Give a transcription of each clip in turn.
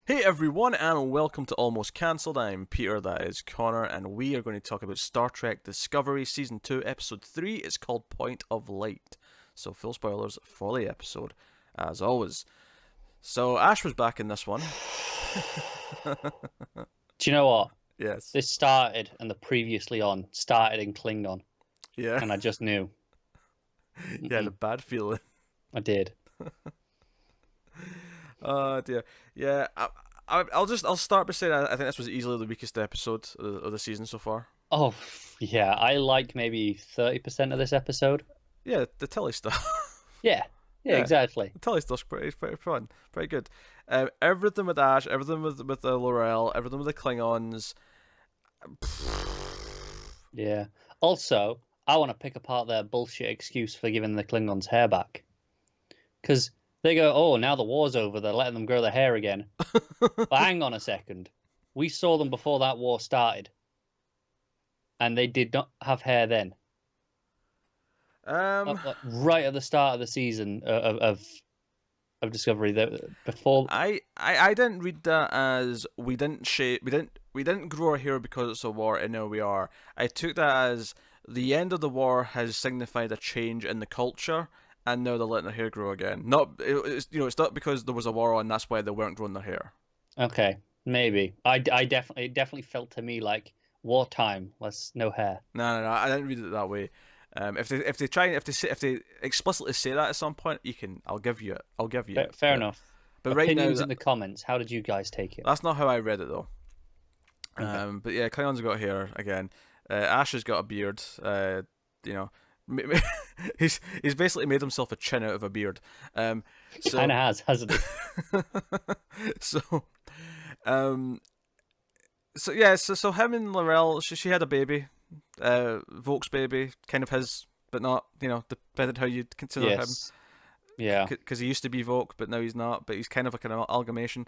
Hey everyone, and welcome to Almost Cancelled. I'm Peter, that is Connor, and we are going to talk about Star Trek Discovery Season 2, Episode 3. It's called Point of Light. So, full spoilers for the episode, as always. So, Ash was back in this one. Do you know what? Yes. This started and the previously on started in Klingon, Yeah. and I just knew. You had a bad feeling. I did. Oh dear. Yeah, I'll start by saying I think this was easily the weakest episode of the season so far. Oh, yeah. I like maybe 30% of this episode. Yeah, the telly stuff. Yeah. Yeah, Yeah, exactly. the telly stuff's pretty fun, pretty good. Everything with Ash, everything with Laurel, everything with the Klingons. Yeah. Also, I want to pick apart their bullshit excuse for giving the Klingons hair back. Because they go, oh, now the war's over, they're letting them grow their hair again. But hang on a second. We saw them before that war started, and they did not have hair then. um, Right at the start of the season of Discovery, that before. I didn't read that as we didn't grow our hair because it's a war, and now we are. I took that as the end of the war has signified a change in the culture, and now they're letting their hair grow again. It's not because there was a war on, that's why they weren't growing their hair. Okay, maybe. I definitely it definitely felt to me like wartime. Less no hair. No, I didn't read it that way. If they explicitly say that at some point, I'll give you it. I'll give you it. Fair enough. But right now, Opinions in the comments. How did you guys take it? that's not how I read it though. Okay. But yeah, Klingons got hair again. Ash has got a beard. You know, he's basically made himself a chin out of a beard. Kind So of has, hasn't it? so um, so him and Laurel, she had a baby, Volk's baby, kind of his, but not. Depending how you consider him, Yes. Yeah. because he used to be Volk, but now he's not. But he's kind of like an amalgamation.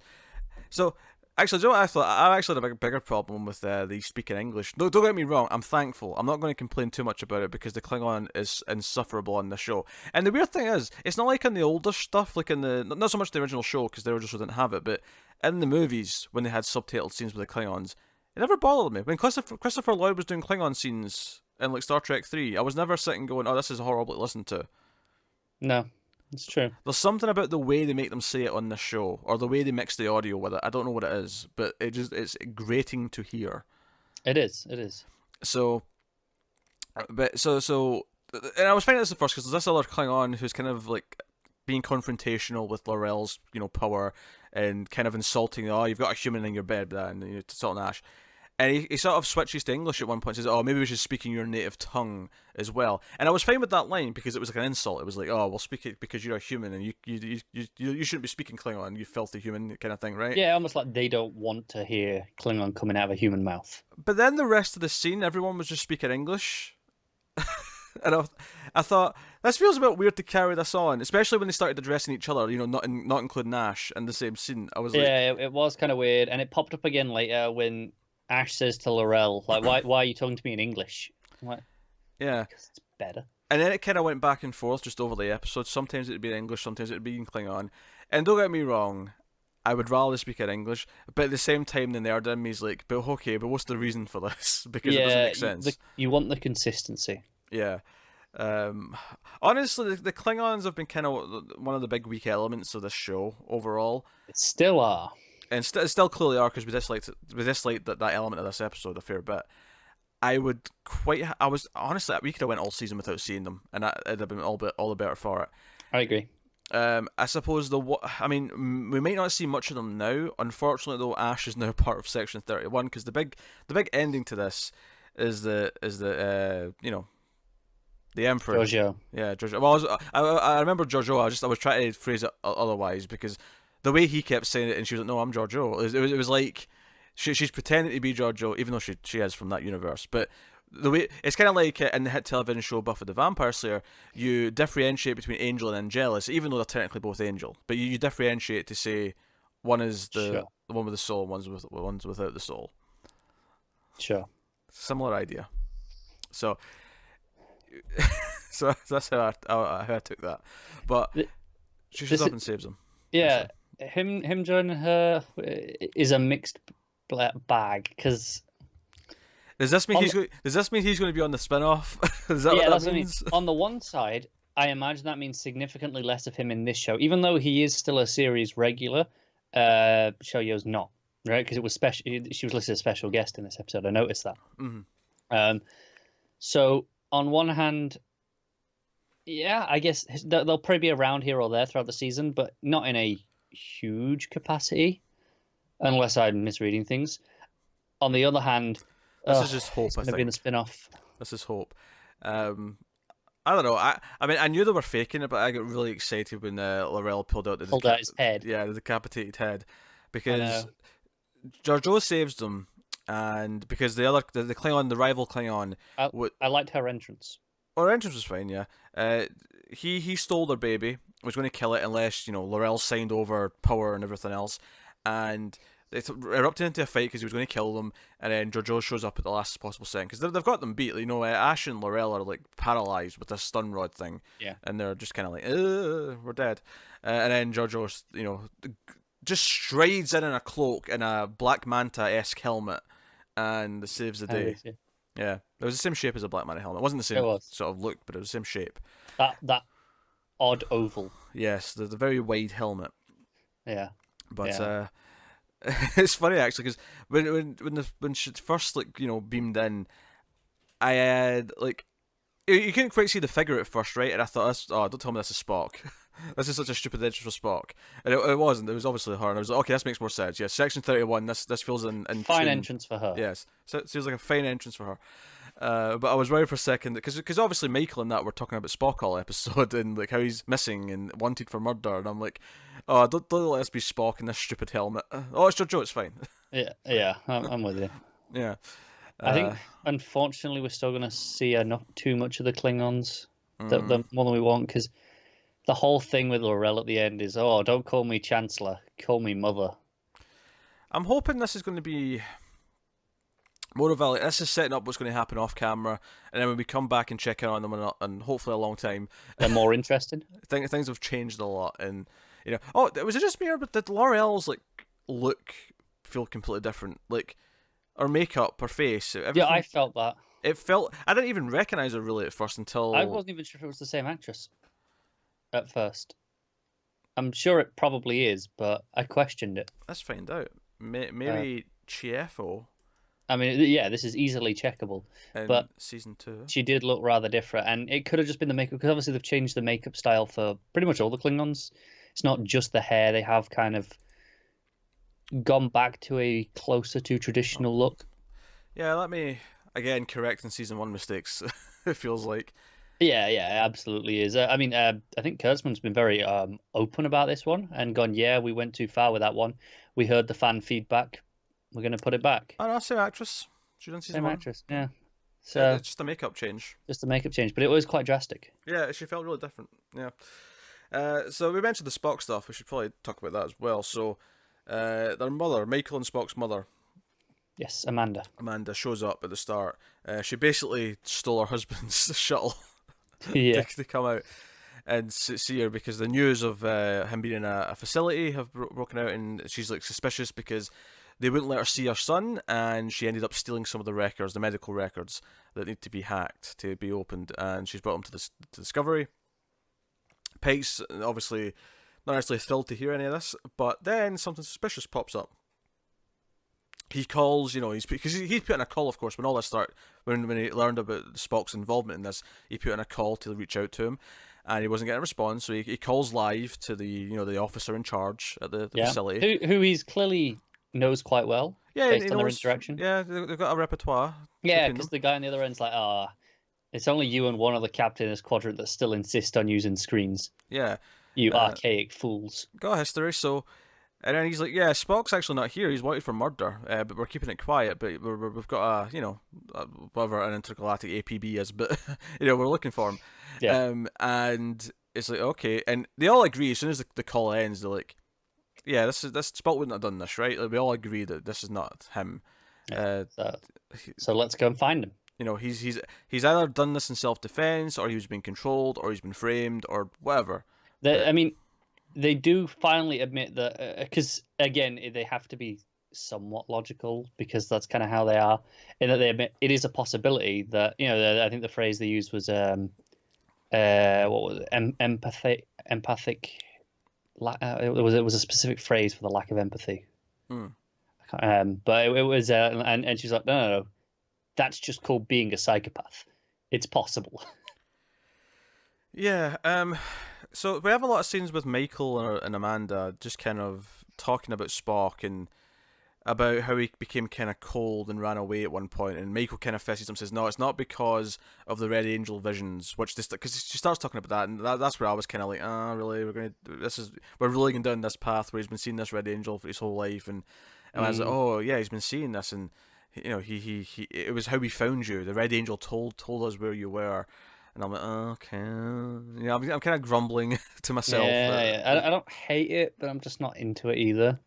So, actually, do you know what I thought? I actually had a bigger problem with the speaking English. No, don't get me wrong. I'm thankful. I'm not going to complain too much about it because the Klingon is insufferable on the show. And the weird thing is, it's not like in the older stuff, like in the not so much the original show because the original show didn't have it, but in the movies when they had subtitled scenes with the Klingons, it never bothered me. When Christopher Lloyd was doing Klingon scenes in like Star Trek 3, I was never sitting going, "Oh, this is horrible to listen to." No, it's true. There's something about the way they make them say it on the show, or the way they mix the audio with it. I don't know what it is, but it's grating to hear. It is. It is. So, and I was finding this at first because there's this other Klingon who's kind of like being confrontational with Laurel's, power, and kind of insulting. Oh, you've got a human in your bed, and insulting Ash. And he sort of switches to English at one point and says, "Oh, maybe we should speak in your native tongue as well." And I was fine with that line because it was like an insult. It was like, "Oh, we'll speak it because you're a human and you shouldn't be speaking Klingon, you filthy human," kind of thing, right? Yeah, almost like they don't want to hear Klingon coming out of a human mouth. But then the rest of the scene, everyone was just speaking English, and I thought this feels a bit weird to carry this on, especially when they started addressing each other. Not including Ash in the same scene. I was like, Yeah, it was kind of weird, and it popped up again later when Ash says to Laurel, like, why are you talking to me in English? I'm like, yeah. because it's better. And then it kind of went back and forth just over the episodes. Sometimes it'd be in English, sometimes it'd be in Klingon. And don't get me wrong, I would rather speak in English, but at the same time, the nerd in me is like, but okay, but what's the reason for this? Because it doesn't Yeah, make sense. you want the consistency. Yeah. Um, Honestly, the Klingons have been kind of one of the big weak elements of this show overall, It still are. and still clearly are because we disliked that element of this episode a fair bit. I was honestly, we could have went all season without seeing them, and it'd have been all the better for it. I agree. I suppose I mean, we might not see much of them now. Unfortunately, though, Ash is now part of Section 31 because the big ending to this is the Emperor. Giorgio. Yeah, Giorgio. Well, I remember Giorgio. I was trying to phrase it otherwise because the way he kept saying it, and she was like, "No, I'm Giorgio." It was like she's pretending to be Giorgio, even though she is from that universe. But the way it's kind of like in the hit television show Buffy the Vampire Slayer, you differentiate between Angel and Angelus, even though they're technically both Angel. But you differentiate to say one is Sure. the one with the soul, one's without the soul. Sure. Similar idea. So so that's how I took that. But Th- she shows This, up and saves him. yeah, him joining her is a mixed bag because Does this mean Does this mean he's going to be on the spin-off? Is that what that's that what I mean. means? On the one side, I imagine that means significantly less of him in this show, even though he is still a series regular. Shoyo's not, right? Because it was special. She was listed as a special guest in this episode. I noticed that. Mm-hmm. So on one hand, yeah, I guess they'll probably be around here or there throughout the season, but not in a huge capacity, unless I'm misreading things. On the other hand, this is just hope. It's I going to be in the think spin-off. this is hope. I don't know. I mean, I knew they were faking it, but I got really excited when Laurel pulled out his head. Yeah, the decapitated head, because Georgiou saves them, and because the Klingon, the rival Klingon, I liked her entrance. Her entrance was fine. Yeah, he stole their baby. Was going to kill it unless Laurel signed over power and everything else, and they erupted into a fight because he was going to kill them, and then Georgiou shows up at the last possible second because they've got them beat. Ash and Laurel are like paralyzed with this stun rod thing, and they're just kind of like, we're dead. And then Georgiou, just strides in a cloak and a Black Manta-esque helmet, and saves the day. Yeah, it was the same shape as a Black Manta helmet. It wasn't the same sort of look, but it was the same shape. That odd oval. Yes, the very wide helmet. Yeah, but it's funny actually because when she first beamed in, I had you couldn't quite see the figure at first, right? And I thought, don't tell me this is Spock. This is such a stupid entrance for Spock, and it wasn't. It was obviously her, and I was like, okay, this makes more sense. Yes, Section 31. This feels in fine tune. Entrance for her. Yes, so it feels like a fine entrance for her. But I was worried for a second because obviously Michael and that were talking about Spock all episode and like how he's missing and wanted for murder, and I'm like, oh, don't let us be Spock in this stupid helmet. Oh, it's Georgiou, it's fine. Yeah, I'm with you. Yeah, I think unfortunately we're still gonna see not too much of the Klingons, the more than we want, because the whole thing with Laurel at the end is, don't call me Chancellor, call me Mother. I'm hoping this is going to be more of a, this is setting up what's going to happen off camera, and then when we come back and check in on them in hopefully a long time, they're more interested. Things have changed a lot, and was it just me, but did Laurel's feel completely different? Like her makeup, her face. Yeah, I felt that. I didn't even recognize her really at first until I wasn't even sure if it was the same actress at first. I'm sure it probably is, but I questioned it. Let's find out. Maybe Chiefo. I mean, yeah, this is easily checkable. But season 2, she did look rather different, and it could have just been the makeup, because obviously they've changed the makeup style for pretty much all the Klingons. It's not just the hair; they have kind of gone back to a closer to traditional look. Yeah, let me again correct in season 1 mistakes. It feels like. Yeah, it absolutely is. I mean, I think Kurtzman's been very open about this one and gone, yeah, we went too far with that one. We heard the fan feedback. We're going to put it back. Oh, no, same actress. She done season 1. Same actress, yeah. So it's just a makeup change. Just a makeup change, but it was quite drastic. Yeah, she felt really different. Yeah. So we mentioned the Spock stuff. We should probably talk about that as well. So their mother, Michael and Spock's mother. Yes, Amanda. Amanda shows up at the start. She basically stole her husband's shuttle. Yeah. to come out and see her, because the news of him being in a facility have broken out, and she's suspicious because they wouldn't let her see her son, and she ended up stealing some of the records, the medical records that need to be hacked to be opened, and she's brought them to Discovery. Pike's obviously not necessarily thrilled to hear any of this, but then something suspicious pops up. He calls, because he put in a call, of course, when all this started, when he learned about Spock's involvement in this, he put in a call to reach out to him, and he wasn't getting a response, so he calls live to the officer in charge at the facility. Who he's clearly knows quite well, based on their interaction. Yeah, they've got a repertoire. Yeah, because the guy on the other end's like, it's only you and one other captain in this quadrant that still insist on using screens. Yeah. You archaic fools. Got a history, so... And then he's like, yeah, Spock's actually not here. He's wanted for murder, but we're keeping it quiet. But we've got whatever an intergalactic APB is, but we're looking for him. Yeah. And it's like, okay, and they all agree as soon as the call ends. They're like, yeah, this Spock wouldn't have done this, right? Like, we all agree that this is not him. Yeah, so let's go and find him. He's either done this in self-defense, or he was being controlled, or he's been framed, or whatever. I mean, they do finally admit that, because again, they have to be somewhat logical because that's kind of how they are, in that they admit it is a possibility that, I think the phrase they used was what was it? Empathic. It was a specific phrase for the lack of empathy. Hmm. But it was, and she's like, no, that's just called being a psychopath. It's possible. Yeah. So we have a lot of scenes with Michael and Amanda just kind of talking about Spock and about how he became kind of cold and ran away at one point, and Michael kind of fesses him and says, "No, it's not because of the Red Angel visions." Which this, because she starts talking about that, and that's where I was kind of like, "Ah, really? We're really going down this path where he's been seeing this Red Angel for his whole life," and I was like, "Oh yeah, he's been seeing this, and he it was how we found you. The Red Angel told us where you were." And I'm like, oh, okay, I'm kind of grumbling to myself. Yeah. I don't hate it, but I'm just not into it either.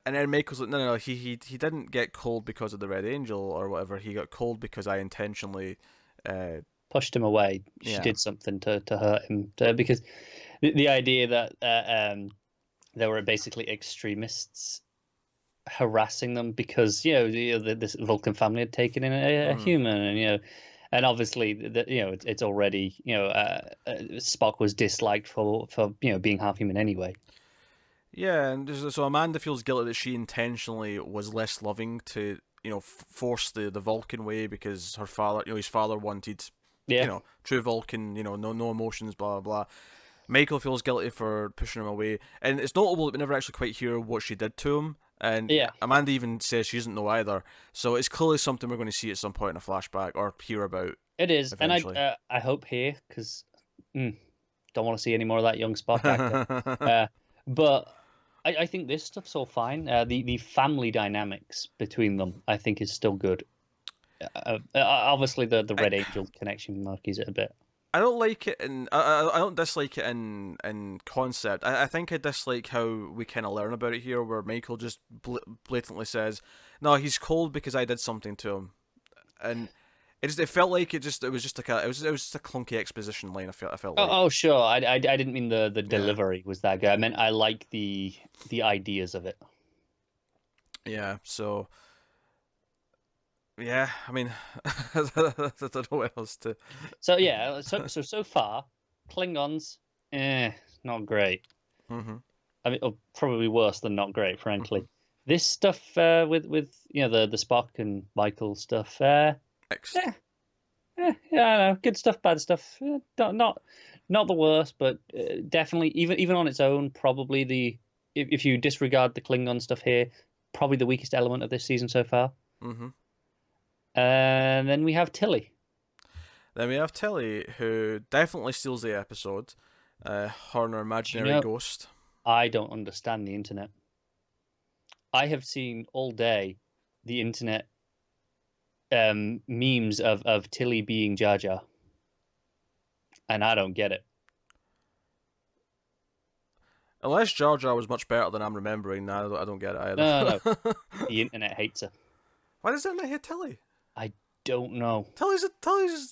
And then Michael's like, no, he didn't get cold because of the Red Angel or whatever. He got cold because I intentionally pushed him away. She did something to hurt him, because the idea that there were basically extremists harassing them because this Vulcan family had taken in a human, and and obviously it's already Spock was disliked for being half human anyway. Yeah, and so Amanda feels guilty that she intentionally was less loving to force the Vulcan way because her father, his father wanted true Vulcan, no emotions, blah blah blah. Michael feels guilty for pushing him away, and it's notable that we never actually quite hear what she did to him. And Amanda even says she doesn't know either. So it's clearly something we're going to see at some point in a flashback or hear about. It is, eventually. And I hope here, because don't want to see any more of that young Spock actor. But I think this stuff's all fine. The family dynamics between them, I think, is still good. Obviously, the Red Angel connection murkies it a bit. I don't like it, and I don't dislike it in concept. I think I dislike how we kind of learn about it here, where Michael just blatantly says, "No, he's cold because I did something to him," and it felt like it was just like it was just a clunky exposition line. I felt like. Oh, sure. I didn't mean the delivery was that good. I meant I like the ideas of it. Yeah. So. Yeah, I mean, I don't know what else to. So yeah, so far, Klingons, not great. Mm-hmm. I mean, probably worse than not great, frankly. Mm-hmm. This stuff with the Spock and Michael stuff, I don't know, good stuff, bad stuff. Not the worst, but definitely even on its own, probably if you disregard the Klingon stuff here, probably the weakest element of this season so far. Mm-hmm. And then we have Tilly. Who definitely steals the episode. Her and her imaginary ghost. I don't understand the internet. I have seen all day the internet memes of Tilly being Jar Jar. And I don't get it. Unless Jar Jar was much better than I'm remembering, I don't get it either. No. The internet hates her. Why does the internet hate Tilly? I don't know. Tilly's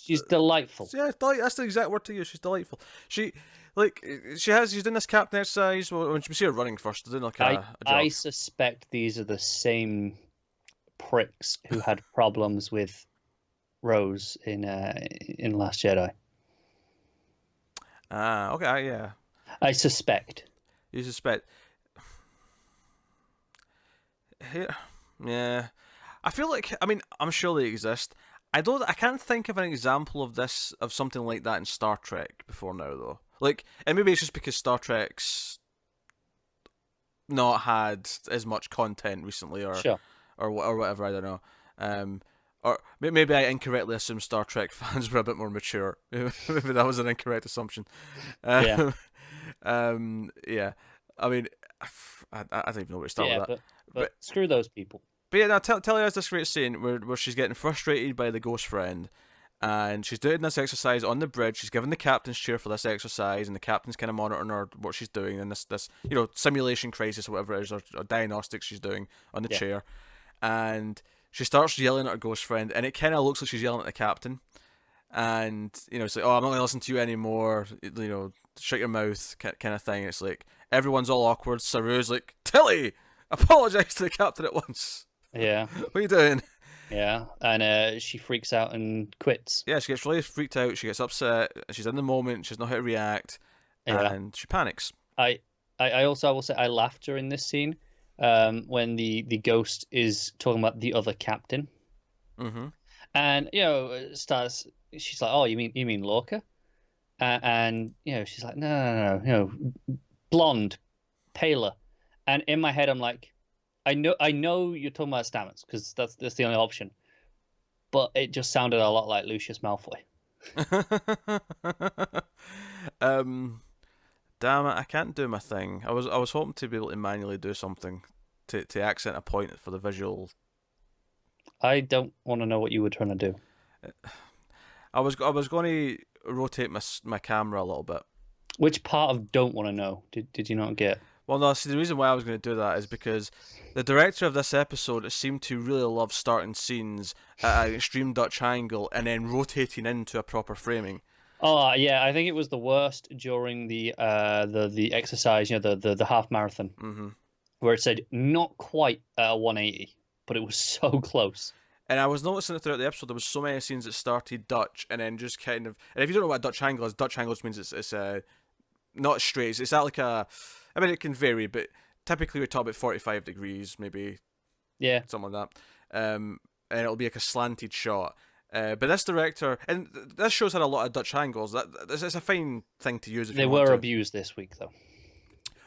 she's delightful. Yeah, that's the exact word to use. She's delightful. She's doing this captain exercise when we see her running first, doing like a jog. I suspect these are the same pricks who had problems with Rose in Last Jedi. Okay, yeah. I suspect. You suspect? Yeah. I feel like, I mean, I'm sure they exist. I can't think of an example of something like that in Star Trek before now, though. Like, and maybe it's just because Star Trek's not had as much content recently, or whatever. I don't know. Or maybe I incorrectly assumed Star Trek fans were a bit more mature. Maybe that was an incorrect assumption. Yeah. I mean, I don't even know where to start with that. But screw those people. But yeah, now Tilly has this great scene where she's getting frustrated by the ghost friend, and she's doing this exercise on the bridge. She's given the captain's chair for this exercise, and the captain's kind of monitoring her what she's doing in this simulation crisis or whatever it is, or diagnostics she's doing on the chair, and she starts yelling at her ghost friend, and it kind of looks like she's yelling at the captain, and it's like, oh, I'm not going to listen to you anymore, shut your mouth kind of thing. It's like everyone's all awkward. Saru's like, Tilly, apologize to the captain at once. Yeah, What are you doing? yeah, and she freaks out and quits. Yeah, she gets really freaked out. She gets upset. She's in the moment. She doesn't know how to react, Yeah, and she panics. I also I will say I laughed during this scene, when the ghost is talking about the other captain, Mm-hmm. and starts. She's like, "Oh, you mean Lorca?" And she's like, "No, blonde, paler." And in my head, I'm like, I know you're talking about Stamets because that's the only option, but it just sounded a lot like Lucius Malfoy. um, damn it! I can't do my thing. I was hoping to be able to manually do something to accent a point for the visual. I don't want to know what you were trying to do. I was going to rotate my camera a little bit. Which part of don't want to know did you not get? Well, no, see, the reason why I was going to do that is because the director of this episode seemed to really love starting scenes at an extreme Dutch angle and then rotating into a proper framing. Oh yeah, I think it was the worst during the exercise, the half marathon, Hmm. where it said not quite 180, but it was so close. And I was noticing it throughout the episode, there was so many scenes that started Dutch and then just kind of... And if you don't know what a Dutch angle is, Dutch angle just means it's not straight. It's not like a... I mean, it can vary, but typically we talk about 45 degrees, maybe Yeah, something like that. And it'll be like a slanted shot. But this director... And this show's had a lot of Dutch angles. It's a fine thing to use if they you want were to. abused this week though.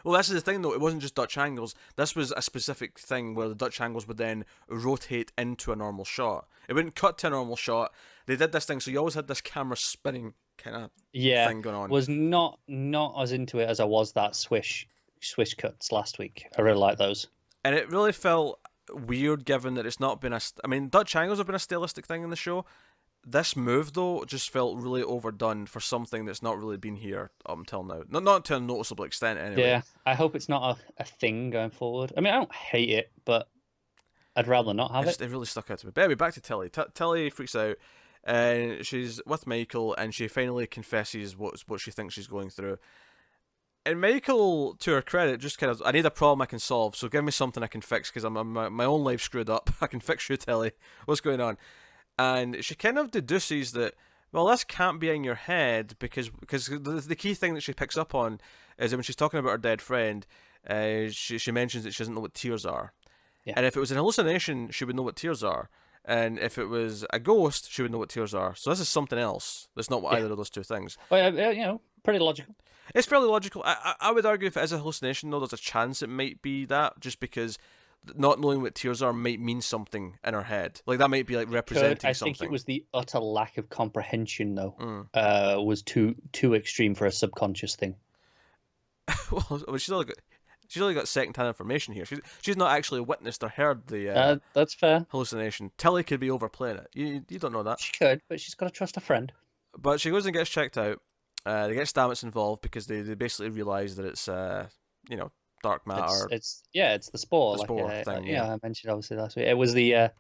Well, this is the thing, though. It wasn't just Dutch angles. This was a specific thing where the Dutch angles would then rotate into a normal shot. It wouldn't cut to a normal shot. They did this thing, so you always had this camera spinning kind of Yeah, thing going on. was not as into it as I was that swish cuts last week. I really like those. And it really felt weird, given that it's not been a... I mean, Dutch angles have been a stylistic thing in the show. This move, though, just felt really overdone for something that's not really been here up until now. Not to a noticeable extent, anyway. Yeah, I hope it's not a thing going forward. I mean, I don't hate it, but I'd rather not have it. It really stuck out to me. But anyway, back to Tilly. Tilly freaks out, and she's with Michael, and she finally confesses what she thinks she's going through. And Michael, to her credit, just kind of, I need a problem I can solve, so give me something I can fix, because my own life screwed up. I can fix you, Tilly. What's going on? And she kind of deduces that, well, this can't be in your head, because the key thing that she picks up on is that when she's talking about her dead friend, she mentions that she doesn't know what tears are. Yeah. And if it was an hallucination, she would know what tears are. And if it was a ghost, she would know what tears are. So this is something else. That's not either of those two things. Well, pretty logical. It's fairly logical. I would argue if it is a hallucination, though, there's a chance it might be that, just because not knowing what tears are might mean something in her head. Like, that might be like representing I something. think it was the utter lack of comprehension, though, Mm. was too extreme for a subconscious thing. Well, she's only got second-hand information here. She's not actually witnessed or heard the That's fair. hallucination. Tilly could be overplaying it. You don't know that. She could, but she's got to trust a friend. But she goes and gets checked out. They get Stamets involved because they basically realise that it's dark matter. It's the spore. The spore thing, yeah. I mentioned obviously last week. It was the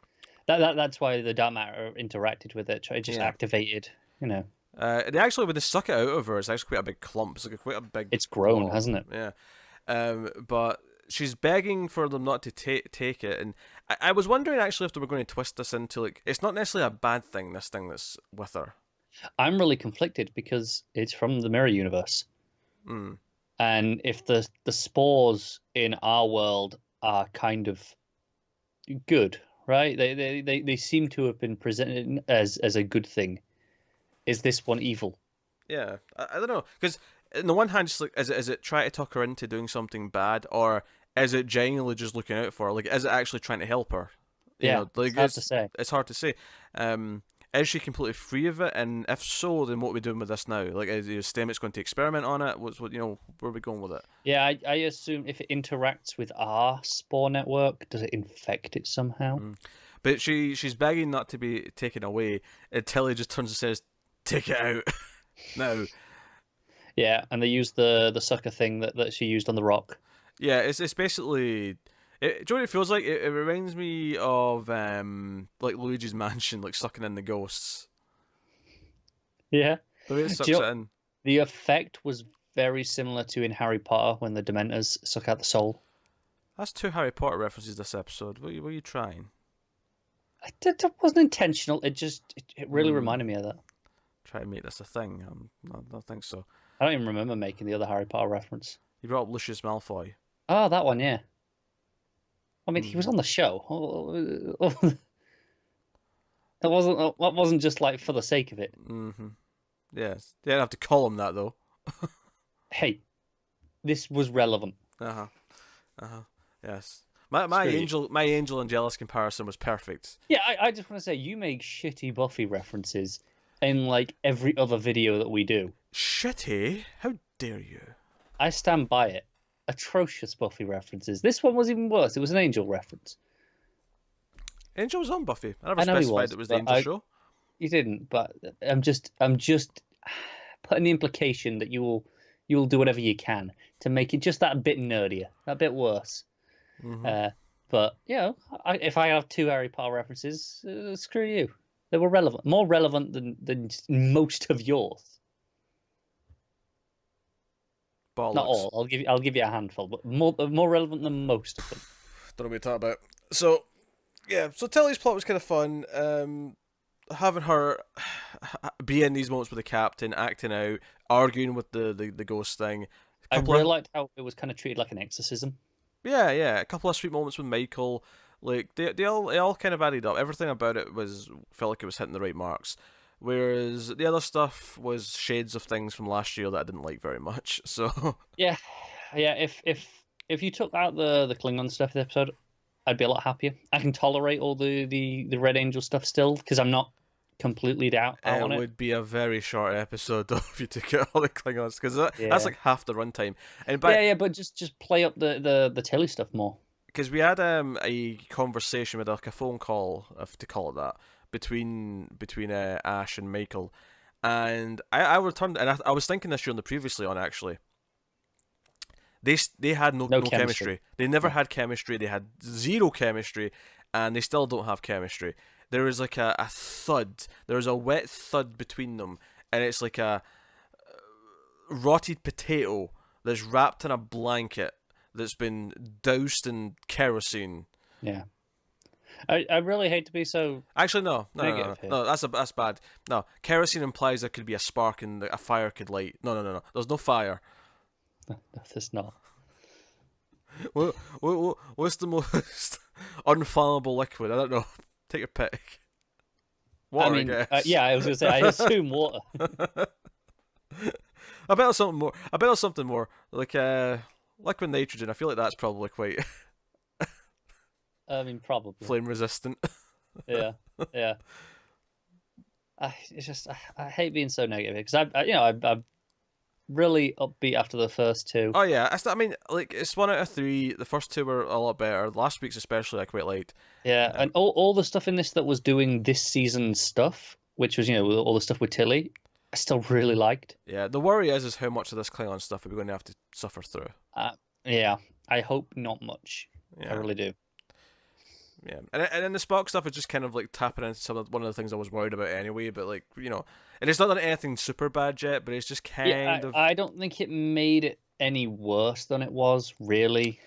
that's why the dark matter interacted with it. It just activated. They actually, when they suck it out of her, it's actually quite a big clump. It's like quite a big. It's grown, blob. hasn't it? Yeah. But she's begging for them not to take it, and I was wondering actually if they were going to twist this into, like, it's not necessarily a bad thing. This thing that's with her. I'm really conflicted because it's from the mirror universe. Mm. And if the spores in our world are kind of good, right? They seem to have been presented as a good thing. Is this one evil? Yeah, I don't know, because on the one hand, just like, is it trying to talk her into doing something bad, or is it genuinely just looking out for her? Like, is it actually trying to help her? It's hard to say. It's hard to say. Is she completely free of it? And if so, then what are we doing with this now? Like, is Stamets going to experiment on it? Where are we going with it? Yeah, I assume if it interacts with our spore network, does it infect it somehow? But she's begging not to be taken away, and Tilly just turns and says, "Take it out now." Yeah, and they use the sucker thing that she used on the rock. Yeah, it's basically. Do you know what it feels like? It reminds me of like Luigi's Mansion, like sucking in the ghosts. Yeah. The way it sucks Do you it know- in. The effect was very similar to in Harry Potter when the Dementors suck out the soul. That's 2 Harry Potter references this episode. What are you trying? That wasn't intentional. It really reminded me of that. Try to make this a thing. I don't think so. I don't even remember making the other Harry Potter reference. You brought up Lucius Malfoy. Oh, that one, yeah. I mean, he was on the show. That wasn't just like for the sake of it. Mm-hmm. Yes. You didn't have to call him that though. Hey, this was relevant. Yes. My Angel and Jealous comparison was perfect. Yeah, I just want to say you make shitty Buffy references in like every other video that we do. Shitty? How dare you? I stand by it. Atrocious Buffy references. This one was even worse. It was an Angel reference. Angel was on Buffy. I never I know he specified was, it was the but Angel show. You didn't, but I'm just putting the implication that you'll do whatever you can to make it just that bit nerdier, that bit worse. Mm-hmm. But if I have 2 Harry Potter references, screw you. They were relevant, more relevant than most of yours. Bollocks. Not all. I'll give you a handful, but more relevant than most of them. Don't know what you're talking about. So, yeah. So Tilly's plot was kind of fun. Having her be in these moments with the captain, acting out, arguing with the ghost thing. I really liked how it was kind of treated like an exorcism. Yeah. A couple of sweet moments with Michael. Like they all kind of added up. Everything about it felt like it was hitting the right marks. Whereas the other stuff was shades of things from last year that I didn't like very much. So yeah. If you took out the Klingon stuff of the episode, I'd be a lot happier. I can tolerate all the Red Angel stuff still because I'm not completely out on it. It would be a very short episode though if you took out all the Klingons because that's like half the runtime. And but just play up the Tilly stuff more. Because we had a conversation with like a phone call, to call it that, between Ash and Michael, and I returned and I was thinking this during the previously on actually. They had no chemistry. They never had chemistry. They had zero chemistry, and they still don't have chemistry. There is like a thud. There is a wet thud between them, and it's like a rotted potato that's wrapped in a blanket that's been doused in kerosene. Yeah. I really hate to be so. Actually, no, negative no. That's bad. No, kerosene implies there could be a spark and a fire could light. No. There's no fire. No, there's not. What's the most unflammable liquid? I don't know. Take your pick. Water, I guess. Yeah, I was gonna say. I assume water. I bet it's something more like liquid nitrogen. I feel like that's probably quite. I mean, probably flame resistant. Yeah. I hate being so negative because I'm really upbeat after the first 2. Oh yeah, I mean, like it's 1 out of 3. The first 2 were a lot better. Last week's especially, I quite liked. Yeah, and all the stuff in this that was doing this season's stuff, which was all the stuff with Tilly, I still really liked. Yeah, the worry is how much of this Klingon stuff are we going to have to suffer through. Yeah, I hope not much. Yeah. I really do. Yeah, and then the Spock stuff is just kind of like tapping into one of the things I was worried about anyway. But like and it's not done anything super bad yet, but it's just kind of. I don't think it made it any worse than it was really.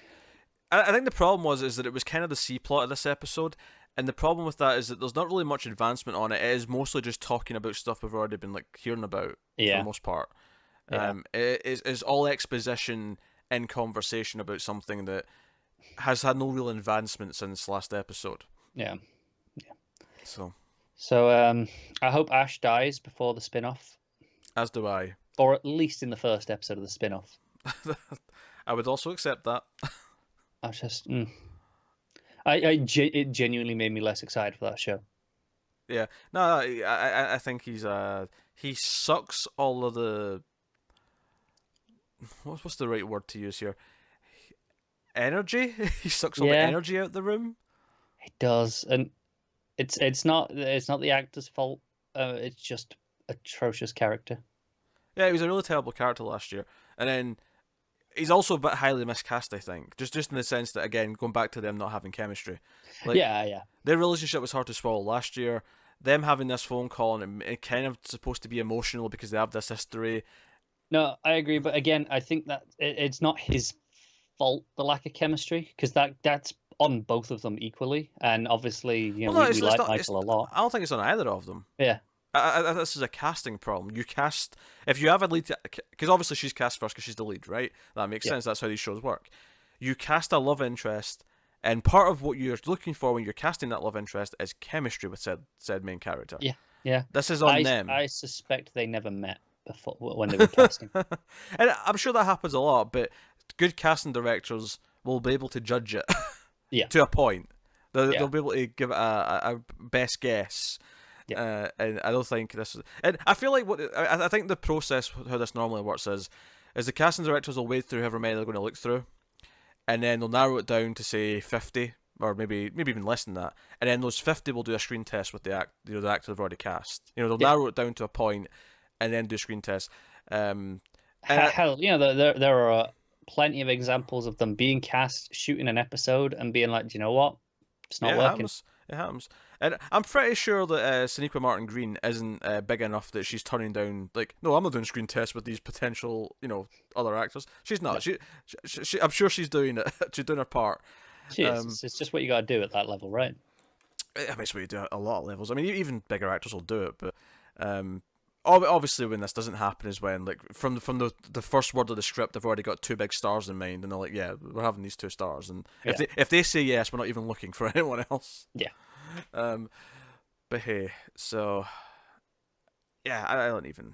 I think the problem is that it was kind of the C plot of this episode, and the problem with that is that there's not really much advancement on it. It is mostly just talking about stuff we've already been like hearing about for the most part. Yeah. It is all exposition in conversation about something that has had no real advancement since last episode. Yeah. So I hope Ash dies before the spin-off. As do I. Or at least in the first episode of the spin-off. I would also accept that. I just... It genuinely made me less excited for that show. Yeah. No, I think he sucks all of the... What's the right word to use here? Energy? He sucks all the energy out the room. It does, and it's not the actor's fault. It's just atrocious character. Yeah, he was a really terrible character last year, and then he's also a bit highly miscast. I think, just in the sense that again, going back to them not having chemistry. Like, yeah. Their relationship was hard to swallow last year. Them having this phone call and it kind of supposed to be emotional because they have this history. No, I agree, but again, I think that it's not his fault, the lack of chemistry, because that's on both of them equally. And obviously, Well, no, we it's like not. It's, Michael a lot. I don't think it's on either of them. Yeah, This is a casting problem. You cast if you have a lead, because obviously she's cast first because she's the lead, right? That makes Yeah. sense. That's how these shows work. You cast a love interest, and part of what you're looking for when you're casting that love interest is chemistry with said main character. yeah, yeah. This is on them. I suspect they never met before when they were casting. And I'm sure that happens a lot, but good casting directors will be able to judge it Yeah. to a point. They'll, Yeah. they'll be able to give it a best guess. Yeah. And I don't think this is. And I feel like I think the process how this normally works is the casting directors will wade through however many they're going to look through, and then they'll narrow it down to say 50 or maybe even less than that, and then those 50 will do a screen test with the actor they've already cast. They'll narrow it down to a point, and then do a screen test. Hell, there are plenty of examples of them being cast, shooting an episode, and being like, do you know what? It's not working. It happens. And I'm pretty sure that Sonequa Martin Green isn't big enough that she's turning down, like, no, I'm not doing screen tests with these potential, other actors. She's not. Yeah. She I'm sure she's doing it. She's doing her part. She is. It's just what you got to do at that level, right? I mean, it's what you do at a lot of levels. I mean, even bigger actors will do it, but obviously when this doesn't happen is when, like, from the first word of the script, they've already got two big stars in mind, and they're like, yeah, we're having these two stars, and if they say yes, we're not even looking for anyone else. Yeah. But hey, so yeah, I don't even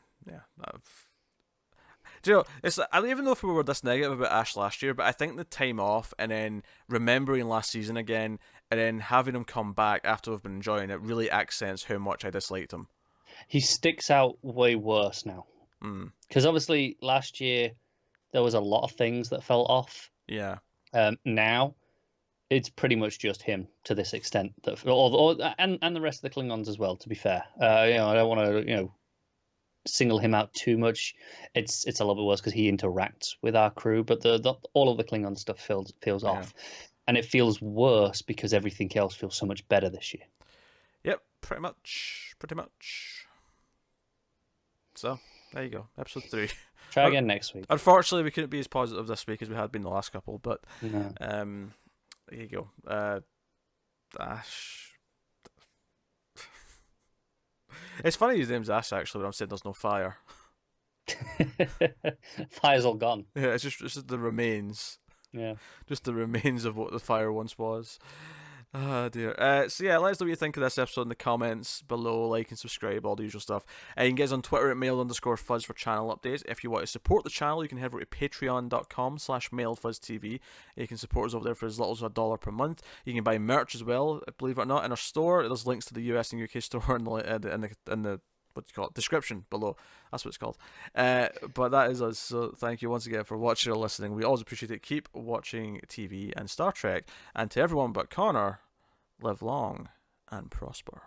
do you know, I don't even know if we were this negative about Ash last year, but I think the time off and then remembering last season again and then having him come back after we've been enjoying it really accents how much I disliked him. He sticks out way worse now. Because obviously last year there was a lot of things that fell off. Yeah. Now it's pretty much just him to this extent that, and the rest of the Klingons as well. To be fair, I don't want to single him out too much. It's a little bit worse because he interacts with our crew, but the all of the Klingon stuff feels off, and it feels worse because everything else feels so much better this year. Yep, pretty much. So there you go, episode 3. Try again next week. Unfortunately, we couldn't be as positive this week as we had been the last couple, but No. there you go. Ash. It's funny his name's Ash actually, when I'm saying there's no fire. Fire's all gone. Yeah, it's just the remains. Yeah. Just the remains of what the fire once was. Oh dear. So yeah, let us know what you think of this episode in the comments below. Like and subscribe, all the usual stuff. You can get us on Twitter at mail_fuzz for channel updates. If you want to support the channel, you can head over to patreon.com/mailfuzztv. You can support us over there for as little as $1 per month. You can buy merch as well, believe it or not, in our store. There's links to the US and UK store in the what do you call it, description below. That's what it's called. But that is us. So thank you once again for watching or listening. We always appreciate it. Keep watching TV and Star Trek. And to everyone but Connor, live long and prosper.